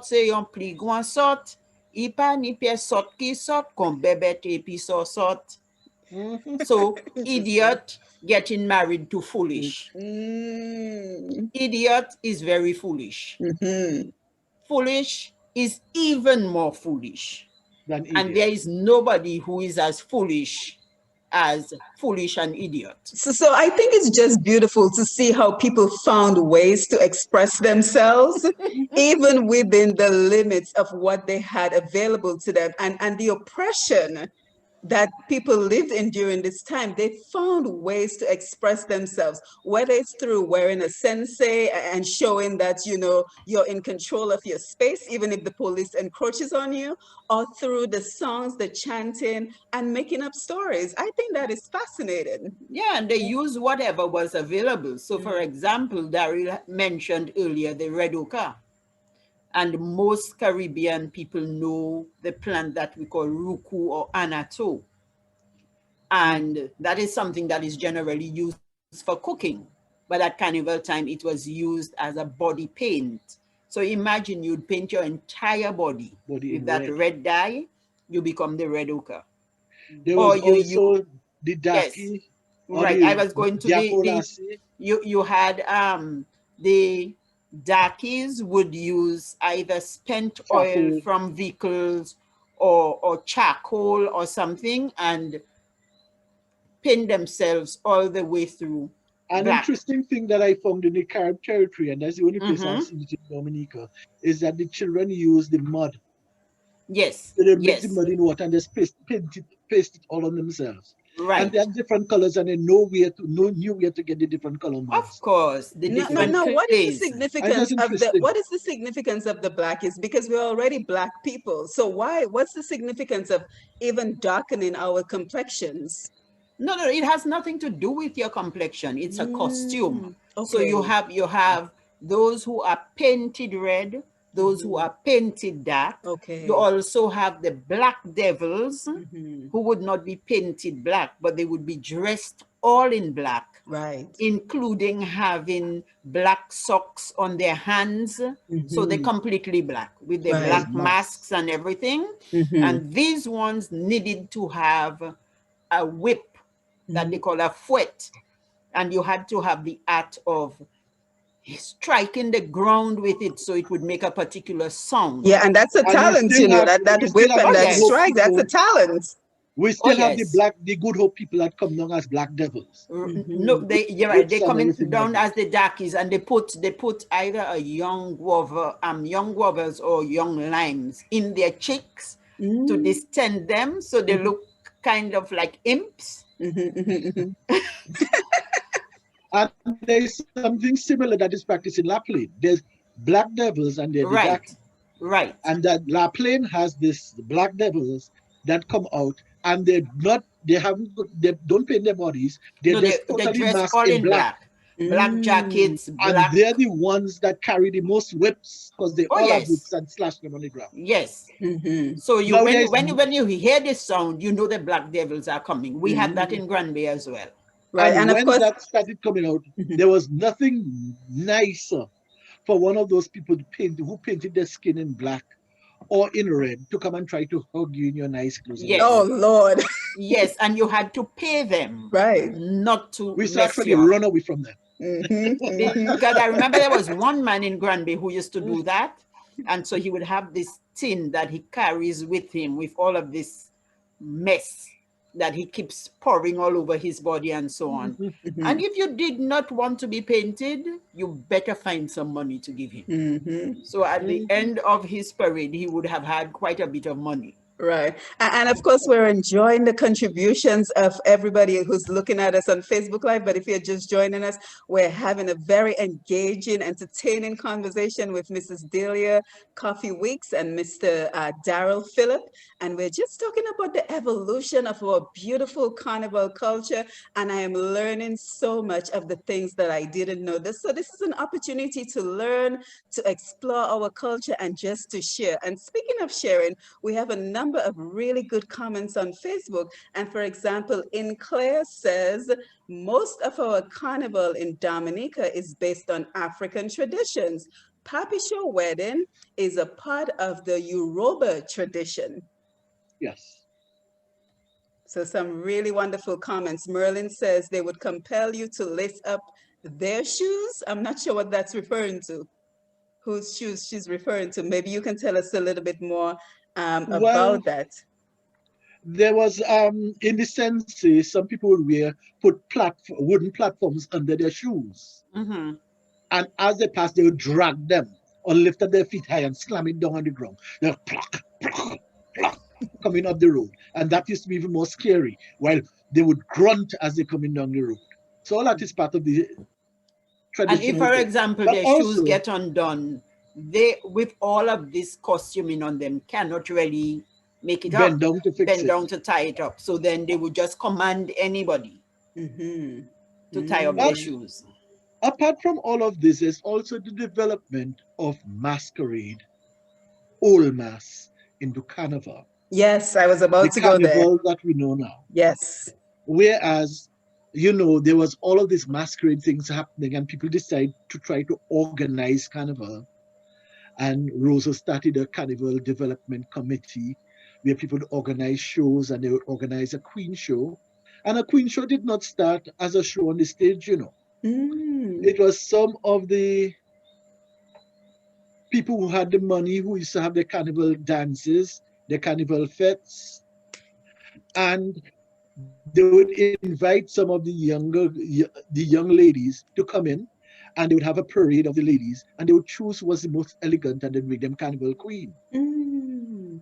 se yon pli gwan sot, ipa ni piye sot ki sot, kon bebet epi sosot. So, idiot getting married to foolish. Idiot is very foolish. Foolish is even more foolish. Than And idiot. there is nobody who is as foolish and idiot. So I think it's just beautiful to see how people found ways to express themselves, even within the limits of what they had available to them, and the oppression that people lived in during this time, they found ways to express themselves, whether it's through wearing a sensei and showing that, you know, you're in control of your space, even if the police encroaches on you, or through the songs, the chanting, and making up stories. I think that is fascinating. Yeah, and they use whatever was available. So, for example, Daryl mentioned earlier the red ochre. And most Caribbean people know the plant that we call ruku or anato. And that is something that is generally used for cooking. But at Carnival time, it was used as a body paint. So imagine you'd paint your entire body Body with in that red. red dye, you become the red ochre. There Or was you use, also the yes, daki or right. I the was going to the diaporasi. you had the darkies would use either spent oil Charcoal. from vehicles or charcoal or something and pin themselves all the way through An black. interesting thing that I found in the Carib territory, and that's the only place I've Mm-hmm. seen it in Dominica, is that the children use the mud. Yes, So they mix the yes, mud in water and just paste it all on themselves. And they right. have different colors, and they know knew where to get the different color Of muds. course, the No, no, different no. Mhm. What is the clays. And significance that's of the interesting. black is because we're already black people. So what's the significance of even darkening our complexions? No, no, it has nothing to do with your complexion. It's a costume. So Okay. you have those who are painted red, those who Mhm. are painted dark. You Okay. also have the black devils Mhm. who would not be painted black, but they would be dressed all in black, Right. including having black socks on their hands. So they're Mhm. completely black with their Right. Yes, black max. masks and everything. Mhm. And these ones needed to have a whip that they Mhm. call a fouet. And you had to have the art of striking the ground with it so it would make a particular sound. Yeah, and that's a And talent, you know, that we whip still have and Oh, the that good hope yes. strike, that's a people. talent. We Oh, still have yes. the good hope people that come down as black devils. No, Mhm. With you're right. They whips and come in everything like down that. as the darkies, and they put either a young guava, young guavas or young limes in their cheeks to Mm. distend them, so they Mhm. look kind of like imps. Mhm. Mhm. Mhm. And there is something similar that is practiced in La Plaine. There's black devils and there's the Right, darky. right. And that La Plaine has this black devils that come out and they don't paint their bodies. They're No, just they totally dress masked all in in black. black, black Mm. jackets, And black. they're the ones that carry the most whips because they Oh, all have yes, whips and slash them on the ground. yes. Mhm. So you Now there's when you hear this sound, you know the black devils are coming. We had that Mhm. in Granby as well. Right. and And of when course, that started coming out, mhm. there was nothing nicer for one of those people to paint who painted their skin in black or in red to come and try to hug you in your nice clothes and Oh Yes, everything. Lord. yes, and you had to pay them Right. not to We used to mess actually you up. run away from them. Mhm. Mhm. Because I remember there was one man in Granby who used to do that. And so he would have this tin that he carries with him with all of this mess that he keeps pouring all over his body and so on. And Mhm. if you did not want to be painted, you better find some money to give him. Mhm. So at the Mhm. end of his parade, he would have had quite a bit of money. Right. And of course, we're enjoying the contributions of everybody who's looking at us on Facebook Live. But if you're just joining us, we're having a very engaging, entertaining conversation with Mrs. Delia Coffee Weeks and Mr. Daryl Phillip. And we're just talking about the evolution of our beautiful carnival culture. And I am learning so much of the things that I didn't know. So this is an opportunity to learn, to explore our culture, and just to share. And speaking of sharing, we have a number of really good comments on Facebook. And for example, In Claire says, most of our carnival in Dominica is based on African traditions. Papi Show wedding is a part of the Yoruba tradition. Yes. So some really wonderful comments. Merlin says they would compel you to lace up their shoes. I'm not sure what that's referring to, whose shoes she's referring to. Maybe you can tell us a little bit more Well, about that. there was in the sense some people would put wooden platforms under their shoes. Mm-hmm. And as they passed, they would drag them or lift up their feet high and slam it down on the ground. They'll pluck, pluck, pluck. coming up the road. And that used to be even more scary, while they would grunt as they're coming down the road. So all that is part of the And if, traditional for thing. example, But their shoes also, get undone, they, with all of this costuming on them, cannot really make it bend up, down to fix bend it. down to tie it up. So then they would just command anybody Mm-hmm. to tie up their Up, shoes. apart from all of this, there's also the development of masquerade, old mass into carnival, Yes, I was the about to go there. carnival that we know now. Yes. Whereas, you know, there was all of these masquerade things happening, and people decided to try to organize carnival. And Rosa started a carnival development committee where people would organize shows, and they would organize a queen show. And a queen show did not start as a show on the stage, you know. Mm. It was some of the people who had the money who used to have their carnival dances, their carnival fetes, and they would invite some of the the young ladies to come in, and they would have a parade of the ladies, and they would choose who was the most elegant and then make them carnival queen. Mm.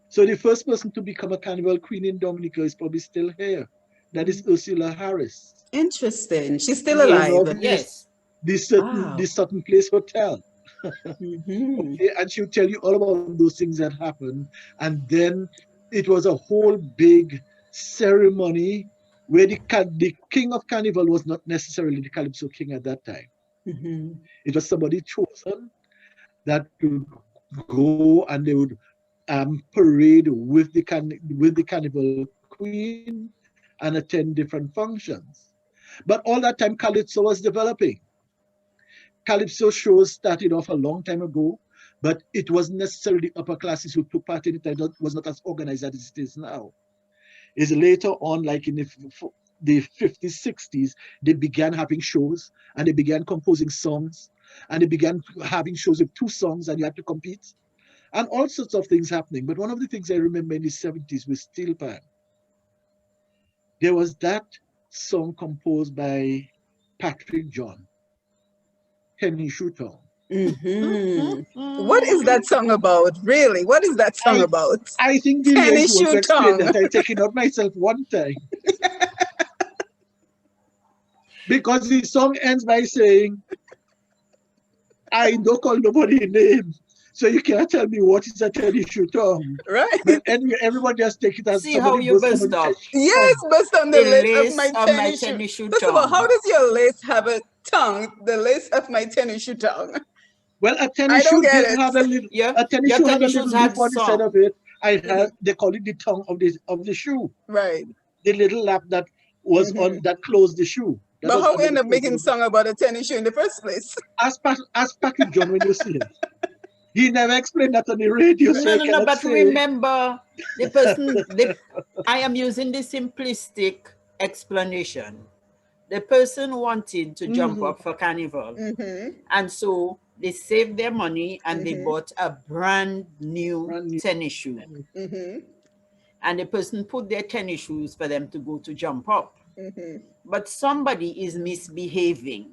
So the first person to become a carnival queen in Dominica is probably still here. That is Mm. Ursula Harris. Interesting. She's still The owner alive. of Yes. Wow. this certain place hotel. Mm-hmm. Okay, and she'll tell you all about those things that happened. And then it was a whole big ceremony where the king of carnival was not necessarily the calypso king at that time. Mm-hmm. It was somebody chosen that would go, and they would parade with the carnival queen and attend different functions. But all that time, calypso was developing. Calypso shows started off a long time ago, but it wasn't necessarily upper classes who took part in it. It was not as organized as it is now. Is later on, like in the 50s, 60s, they began having shows, and they began composing songs, and they began having shows with two songs, and you had to compete, and all sorts of things happening. But one of the things I remember in the 70s with Steel Pan, there was that song composed by Patrick John, Henny Shooter. Mm-hmm. What is Mm-hmm. that song about? Really? What is that song I about? I think the Tenny lyrics want shoe to explain tongue. that. I take it out myself one time because the song ends by saying, I don't call nobody name, so you can't tell me what is a tennis shoe tongue. But Right? anyway, everyone just take it as See how somebody you burst burst somebody's up. Yes, tongue. bust on the The lace of lace my of my tennis shoe. tennis shoe First of all, how tongue. does your lace have a tongue? The lace of my tennis shoe tongue. Well, a I tennis don't shoe get did it. have a little. Yeah, A tennis your shoe had a tennis shoes little had lip on the side of song. it. I Mhm. had they call it the tongue of the shoe. Right. The little lap that was on Hmm. that closed the shoe. That But was how we under end the up closure making of the song shoe. about a tennis shoe in the first place? Ask Patrick John when you see him. He never explained that on the radio, so No, I no, no. cannot But say. remember, the person. I am using the simplistic explanation. The person wanted to jump Hmm. up for carnival, Hmm. and so they saved their money and they Hmm. bought a brand new Brand new. tennis shoe. Hmm. And the person put their tennis shoes for them to go to jump up. Hmm. But somebody is misbehaving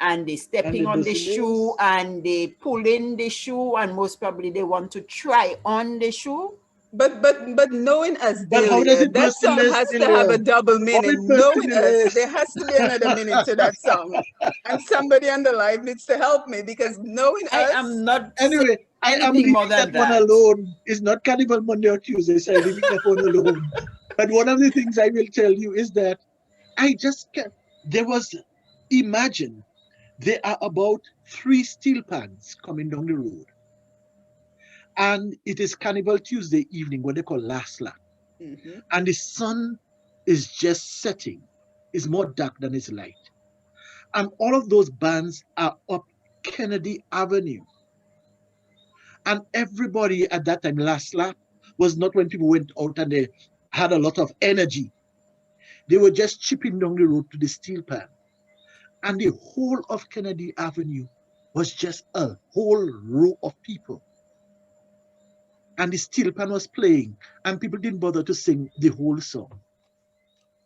and they And stepping the on the dozen shoe nails. and they pulling the shoe and most probably they want to try on the shoe. But knowing us, But how does Delia, it that burst in song this, has to have a Delia? double How it meaning. burst in Knowing the us, there list? has to be another meaning to that song. And somebody on the live needs to help me because knowing I us, am not saying Anyway, I am anything more leaving that than one that. alone. It's not Carnival Monday or Tuesday, so I'm leaving that one alone. But one of the things I will tell you is that I just can't. There was, imagine, there are about 3 steel pans coming down the road. And it is Carnival Tuesday evening, what they call last lap. mhm, And the sun is just setting. It's more dark than it's light. And all of those bands are up Kennedy Avenue. And everybody at that time, last lap, was not when people went out and they had a lot of energy. They were just chipping down the road to the steel pan. And the whole of Kennedy Avenue was just a whole row of people. And the steel pan was playing, and people didn't bother to sing the whole song.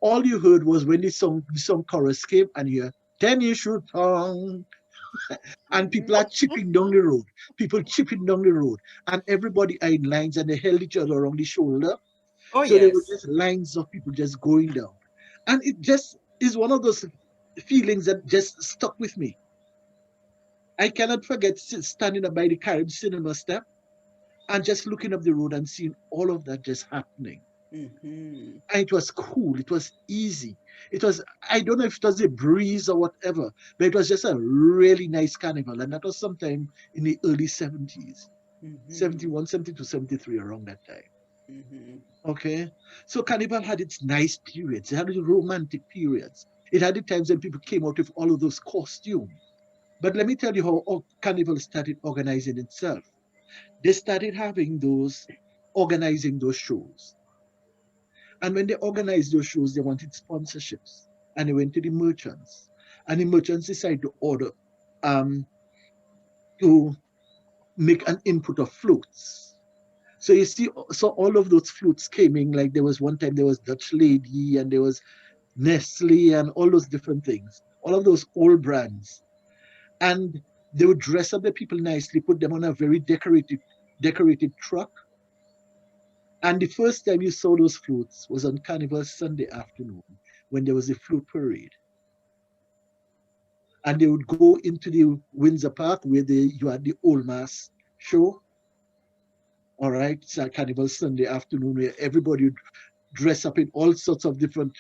All you heard was when the song chorus came, and you hear, "Ten you shoot tongue." And people are chipping down the road. People chipping down the road. And everybody are in lines and they held each other around the shoulder. Oh, So there were yes. just lines of people just going down. And it just is one of those feelings that just stuck with me. I cannot forget standing up by the Carib cinema step and just looking up the road and seeing all of that just happening. Mm-hmm. And it was cool. It was easy. It was, I don't know if it was a breeze or whatever, but it was just a really nice carnival. And that was sometime in the early 70s, Mm-hmm. 71, 72, 73, around that time. Mm-hmm. Okay. So Carnival had its nice periods. It had its romantic periods. It had the times when people came out with all of those costumes. But let me tell you how Carnival started organizing itself. They started having those, organizing those shows. And when they organized those shows, they wanted sponsorships. And they went to the merchants. And the merchants decided to order, um, to make an input of floats. So you see, so all of those flutes came in, like there was one time there was Dutch Lady and there was Nestle and all those different things, all of those old brands. And they would dress up the people nicely, put them on a very decorated truck. And the first time you saw those flutes was on Carnival Sunday afternoon when there was a flute parade. And they would go into the Windsor Park where you had the Old Mass show. All right, it's a Carnival Sunday afternoon where everybody would dress up in all sorts of different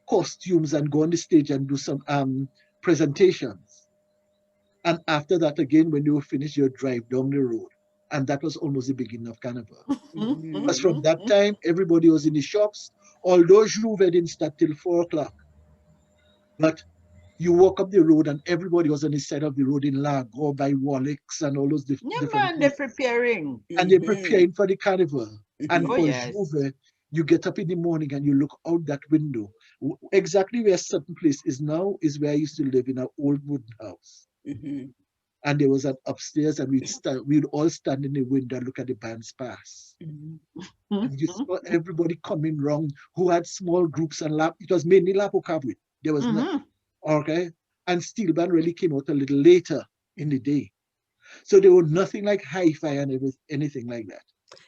costumes and go on the stage and do some presentations. And after that, again, when you were finished, you would drive down the road. And that was almost the beginning of Carnival. Because from that time, everybody was in the shops, although Juve didn't start till 4 o'clock. But you walk up the road and everybody was on the side of the road in Lago by Wallix and all those Yeah, different man, they're places. preparing. And they're Mm-hmm. preparing for the carnival. And Oh, Mm-hmm. for yes. Juve, you get up in the morning and you look out that window. Exactly where a certain place is now is where I used to live in an old wooden house. Mm-hmm. And there was an upstairs, and we'd all stand in the window and look at the bands pass. And you saw everybody coming round who had small groups and it was mainly Lapo Cabrit. There was not, Mhm. okay? And Steel Band really came out a little later in the day. So there was nothing like hi-fi and anything like that.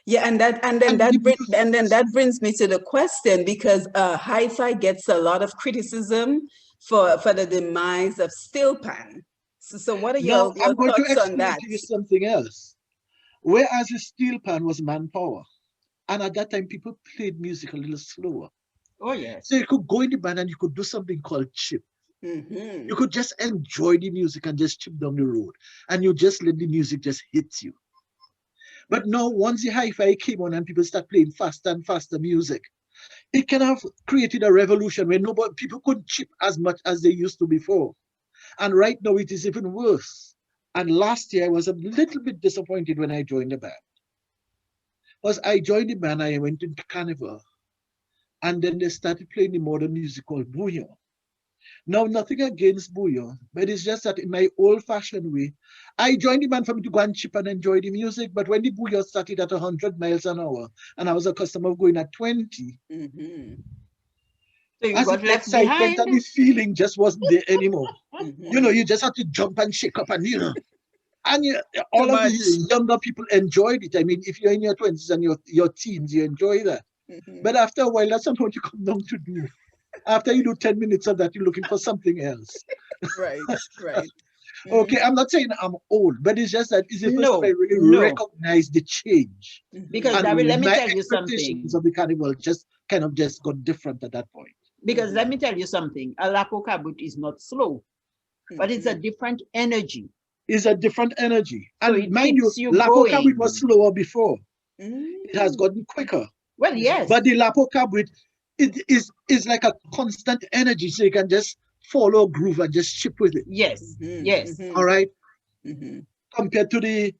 Yeah, And the and then music, that brings me to the question because hi-fi gets a lot of criticism for the demise of steel pan. So what are now your I'm going to thoughts on explain that? to you something else. Whereas the steel pan was manpower, and at that time people played music a little slower. Oh, So yes. you could go in the band and you could do something called chip. Mm-hmm. You could just enjoy the music and just chip down the road, and you just let the music just hit you. But now, once the hi-fi came on and people start playing faster and faster music, it kind of created a revolution where nobody people couldn't chip as much as they used to before. And right now, it is even worse. And last year, I was a little bit disappointed when I joined the band. Because I joined the band, I went into Carnival, and then they started playing the modern music called bouillon. Now, nothing against bouillon, but it's just that in my old-fashioned way, I joined the band for me to go and chip and enjoy the music. But when the bouillon started at 100 miles an hour, and I was accustomed of going at 20, Mm-hmm. So you as if got the left excitement behind? and the feeling just wasn't there anymore. Mm-hmm. You just have to jump and shake up and Too all of the much. younger people enjoyed it. I mean, if you're in your 20s and your teens, you enjoy that. Mm-hmm. But after a while, that's not what you come down to do. After you do 10 minutes of that, you're looking for something else. Right, right. Mm-hmm. Okay, I'm not saying I'm old, but it's just that it's the first time I No, really no. recognize the change. Mm-hmm. Because And David, let me my tell you expectations something. of the carnival just kind of just got different at that point. Because Mm-hmm. let me tell you something. A lapo kabut is not slow, but it's a Mm-hmm. different energy. It's a different energy. So And it mind you, keeps you Lapo Cabrit was going. slower before. It has Mm-hmm. gotten quicker. Well, Mm-hmm. But yes. the Lapo Cabrit, it is like a constant energy. So you can just follow a groove and just chip with it. Yes. Yes. Mm-hmm. All right. Mm-hmm. Compared to the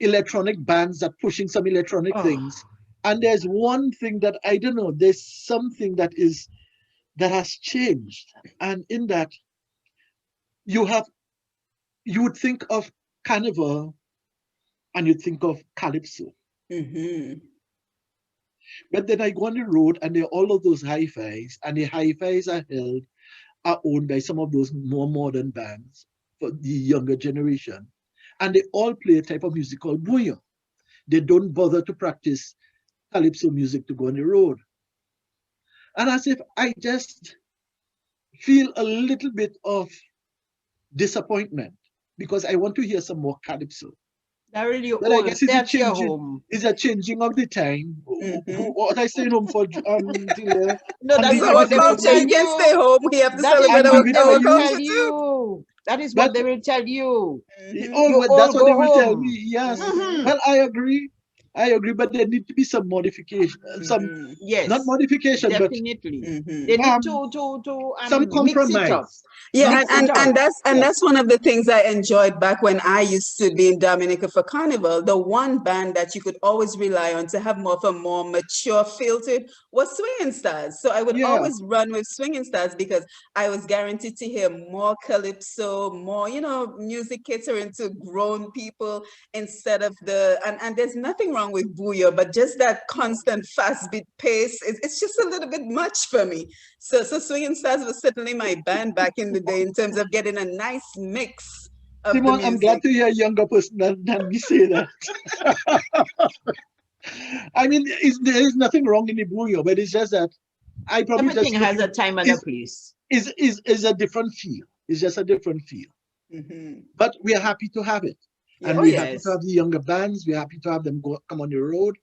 electronic bands that pushing some electronic Oh. things. And there's one thing that I don't know, there's something that has changed. And in that you have you would think of carnival and you think of calypso. Mm-hmm. But then I go on the road and there are all of those hi-fis, and the hi-fis are owned by some of those more modern bands. for the younger generation. And they all play a type of music called bouillon. They don't bother to practice calypso music to go on the road. And as if I just feel a little bit of disappointment because I want to hear some more calypso. Daryl, you But I old. guess Stay at your home. it's a changing of the time. Mm-hmm. What I staying home for till, No, and that leave is It's our what they everything will for culture. tell You you can stay you. home. We have to That is celebrate and our, leave what it they for our will you. tell culture too. you. That is what But they will tell you. Mm-hmm. oh, You but that's all what they go will tell home. me. Yes. Mm-hmm. Well, I agree. I agree, but there need to be some modification, some Mm-hmm. not Yes, modification, but definitely. They Mm-hmm. need um to some mix it up. compromise. Yeah, Some and, Mix it and up. and compromise. that's and that's Yes. one of the things I enjoyed back when I used to be in Dominica for Carnival. The one band that you could always rely on to have more of a more mature feel to it was Swinging Stars. So I would Yeah. always run with Swinging Stars because I was guaranteed to hear more calypso, more, music catering to grown people instead of and there's nothing wrong with booyah, but just that constant fast beat pace, it's just a little bit much for me. So Swinging Stars was certainly my band back in the day in terms of getting a nice mix of the Simon, I'm glad music. to hear a younger person than me say that. I mean, there is nothing wrong in the bouillon, but it's just that I probably Everything just has a looking time and a is place. is a different feel. It's just a different feel. Hmm. But we are happy to have it, and Oh, we're Yes. happy to yes. have the younger bands. We're happy to have them come on the road.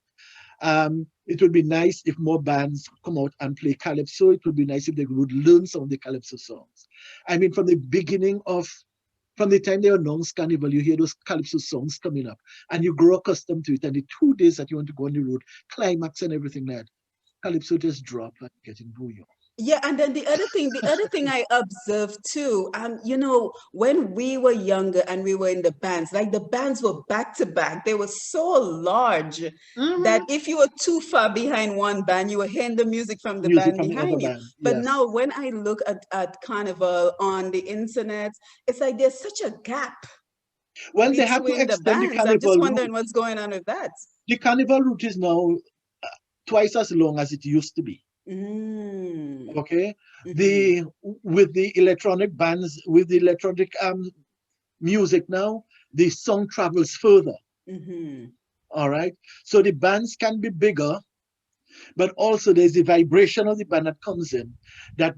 It would be nice if more bands come out and play calypso. It would be nice if they would learn some of the calypso songs. I mean, from the time they announced Carnival, you hear those calypso songs coming up, and you grow accustomed to it. And the 2 days that you want to go on the road, climax and everything like that, calypso just drop and get in bouillon. Yeah, and then the other thing I observed too, when we were younger and we were in the bands, like the bands were back to back. They were so large that Mm-hmm. if you were too far behind one band, you were hearing the music from the Music band from the other behind you. band, But yes. now when I look at Carnival on the internet, it's like there's such a gap Well, they have to between the extend the bands. I'm just carnival wondering route. what's going on with that. The carnival route is now twice as long as it used to be. Mm. Okay, Mm-hmm. the with the electronic bands, with the electronic music now, the song travels further. Mm-hmm. All right, so the bands can be bigger, but also there's the vibration of the band that comes in. That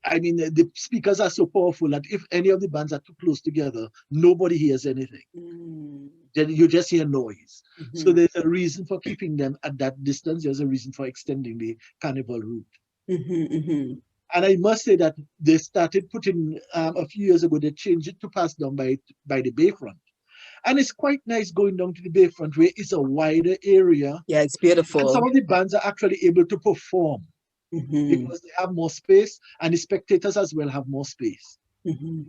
I mean, the speakers are so powerful that if any of the bands are too close together, nobody hears anything. Mm. Then you just hear noise. So Mm-hmm. there's a reason for keeping them at that distance. There's a reason for extending the carnival route. Mm-hmm. Mm-hmm. And I must say that they started putting a few years ago. They changed it to pass down by the bayfront, and it's quite nice going down to the bayfront where it's a wider area, Yeah, it's and some beautiful. of the bands are actually able to perform Mm-hmm. because they have more space, and the spectators as well have more space. Mm-hmm.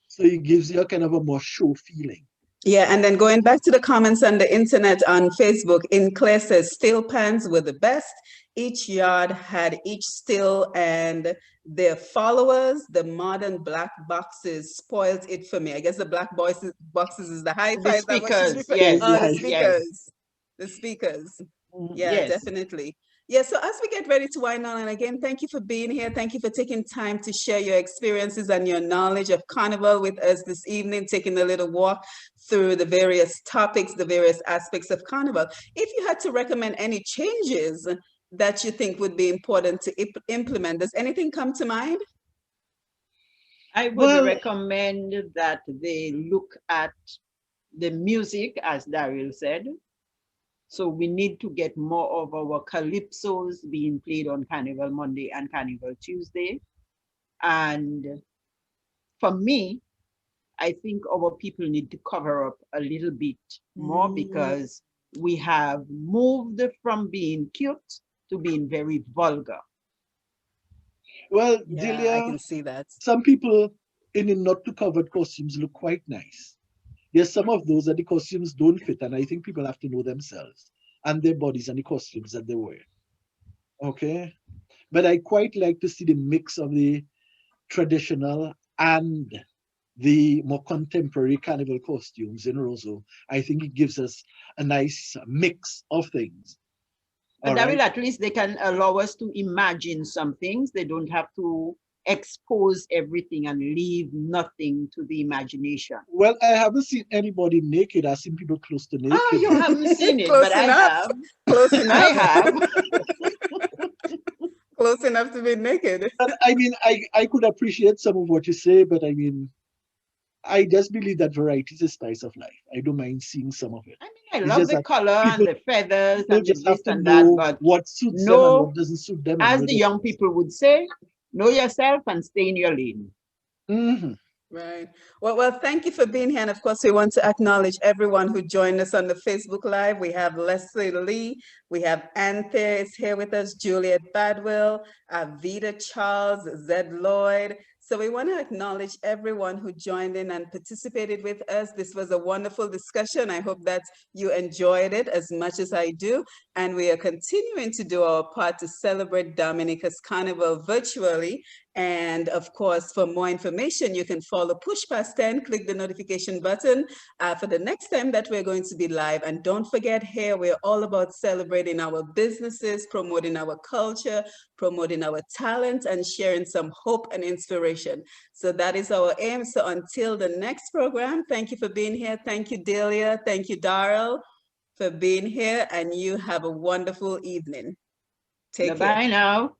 So it gives you a kind of a more show feeling. Yeah, and then going back to the comments on the internet on Facebook, in Claire says steel pans were the best. Each yard had each still and their followers. The modern black boxes spoiled it for me. I guess the boxes is the The hi-fi. Is that what she's speakers. referring? Yes, Oh, Yes. the yeah. Yes. speakers. The speakers. Mhm. Yeah, Yes. definitely. Yeah, so as we get ready to wind down, and again, thank you for being here. Thank you for taking time to share your experiences and your knowledge of Carnival with us this evening, taking a little walk through the various topics, the various aspects of Carnival. If you had to recommend any changes that you think would be important to implement, does anything come to mind? I would Well, recommend that they look at the music, as Daryl said. So we need to get more of our calypsos being played on Carnival Monday and Carnival Tuesday. And for me, I think our people need to cover up a little bit more Mm, because we have moved from being cute to being very vulgar. well, yeah, I Delia, can see that. some people in the not too covered costumes look quite nice. There's some of those that the costumes don't fit, and I think people have to know themselves and their bodies and the costumes that they wear. Okay, but I quite like to see the mix of the traditional and the more contemporary carnival costumes in Roseau. I think it gives us a nice mix of things. But All that will right. at least they can allow us to imagine some things. They don't have to expose everything and leave nothing to the imagination. Well, I haven't seen anybody naked. I've seen people close to Ah, naked. you haven't seen it, but Close I enough. have. Close I enough. have. Close enough to be naked. But I mean, I could appreciate some of what you say, but I mean, I just believe that variety is a spice of life. I don't mind seeing some of it. I mean, I It's love just the that color people and the feathers people and the just have this to and that, know but what suits them and what know, doesn't suit them and as where the they young fit. people would say, know yourself and stay in your lane. Hmm. Right. Well, thank you for being here. And of course, we want to acknowledge everyone who joined us on the Facebook Live. We have Leslie Lee, we have Anthea is here with us, Juliet Badwell, Vida Charles, Zed Lloyd. So we want to acknowledge everyone who joined in and participated with us. This was a wonderful discussion. I hope that you enjoyed it as much as I do. And we are continuing to do our part to celebrate Dominica's Carnival virtually. And of course, for more information, you can follow Push Past 10, click the notification button for the next time that we're going to be live. And don't forget, here we're all about celebrating our businesses, promoting our culture, promoting our talent, and sharing some hope and inspiration. So that is our aim. So until the next program, thank you for being here. Thank you, Delia. Thank you, Darrell, for being here. And you have a wonderful evening. Take care. Bye-bye now.